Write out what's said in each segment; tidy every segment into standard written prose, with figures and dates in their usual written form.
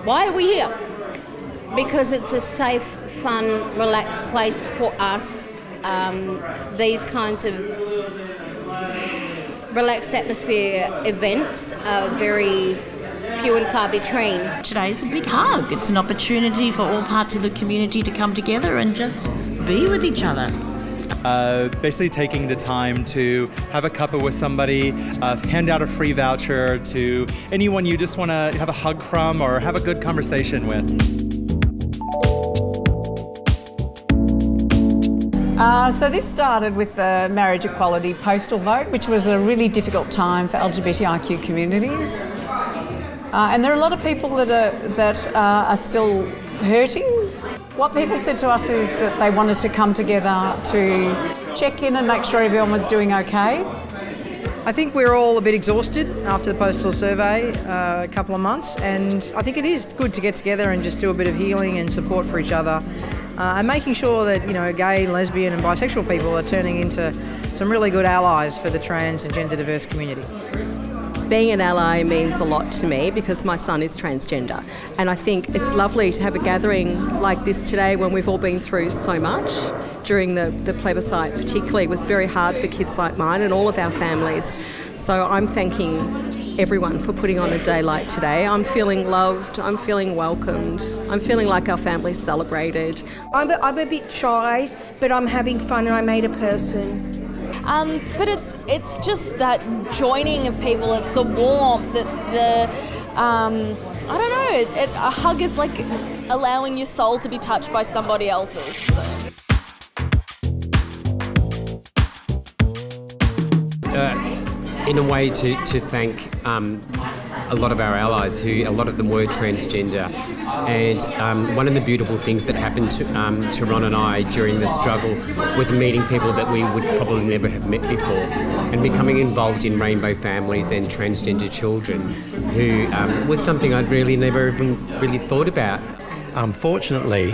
Why are we here? Because it's a safe, fun, relaxed place for us. These kinds of relaxed atmosphere events are very few and far between. Today's a big hug. It's an opportunity for all parts of the community to come together and just be with each other. Basically taking the time to have a cuppa with somebody, hand out a free voucher to anyone you just want to have a hug from or have a good conversation with. So this started with the marriage equality postal vote, which was a really difficult time for LGBTIQ communities. And there are a lot of people that are still hurting. What people said to us is that they wanted to come together to check in and make sure everyone was doing okay. I think we're all a bit exhausted after the postal survey a couple of months, and I think it is good to get together and just do a bit of healing and support for each other, and making sure that gay, lesbian and bisexual people are turning into some really good allies for the trans and gender diverse community. Being an ally means a lot to me because my son is transgender, and I think it's lovely to have a gathering like this today when we've all been through so much. During the plebiscite particularly, it was very hard for kids like mine and all of our families. So I'm thanking everyone for putting on a day like today. I'm feeling loved, I'm feeling welcomed, I'm feeling like our family's celebrated. I'm a bit shy, but I'm having fun and I made a person. But it's just that joining of people. It's the warmth. It's the I don't know. A hug is like allowing your soul to be touched by somebody else's. In a way to thank a lot of our allies who, a lot of them were transgender. And one of the beautiful things that happened to Ron and I during the struggle was meeting people that we would probably never have met before and becoming involved in rainbow families and transgender children, who was something I'd really never even really thought about. Unfortunately,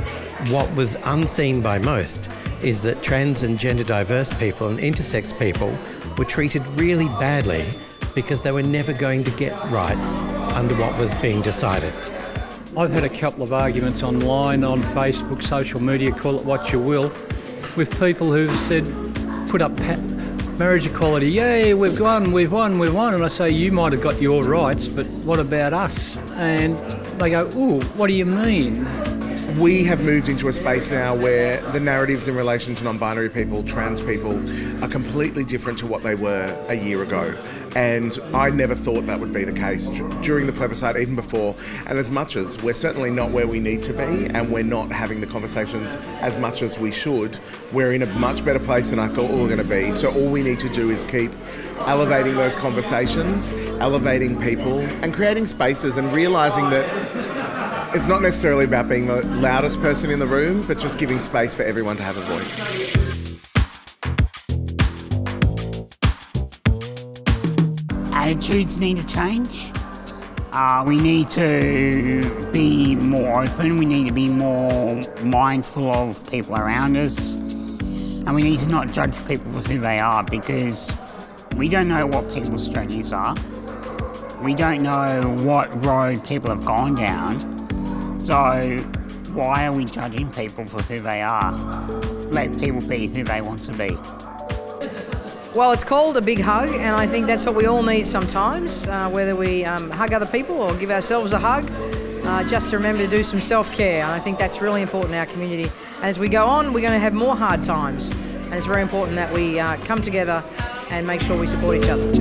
what was unseen by most is that trans and gender diverse people and intersex people were treated really badly because they were never going to get rights under what was being decided. I've had a couple of arguments online, on Facebook, social media, call it what you will, with people who've said, put up marriage equality, yay, we've won. And I say, you might have got your rights, but what about us? And they go, ooh, what do you mean? We have moved into a space now where the narratives in relation to non-binary people, trans people, are completely different to what they were a year ago. And I never thought that would be the case during the plebiscite, even before. And as much as we're certainly not where we need to be, and we're not having the conversations as much as we should, we're in a much better place than I thought we were going to be. So all we need to do is keep elevating those conversations, elevating people, and creating spaces and realising that it's not necessarily about being the loudest person in the room, but just giving space for everyone to have a voice. Attitudes need to change. We need to be more open. We need to be more mindful of people around us. And we need to not judge people for who they are, because we don't know what people's strategies are. We don't know what road people have gone down. So why are we judging people for who they are? Let people be who they want to be. Well, it's called a big hug, and I think that's what we all need sometimes, whether we hug other people or give ourselves a hug, just to remember to do some self-care. And I think that's really important in our community. And as we go on, we're going to have more hard times, and it's very important that we come together and make sure we support each other.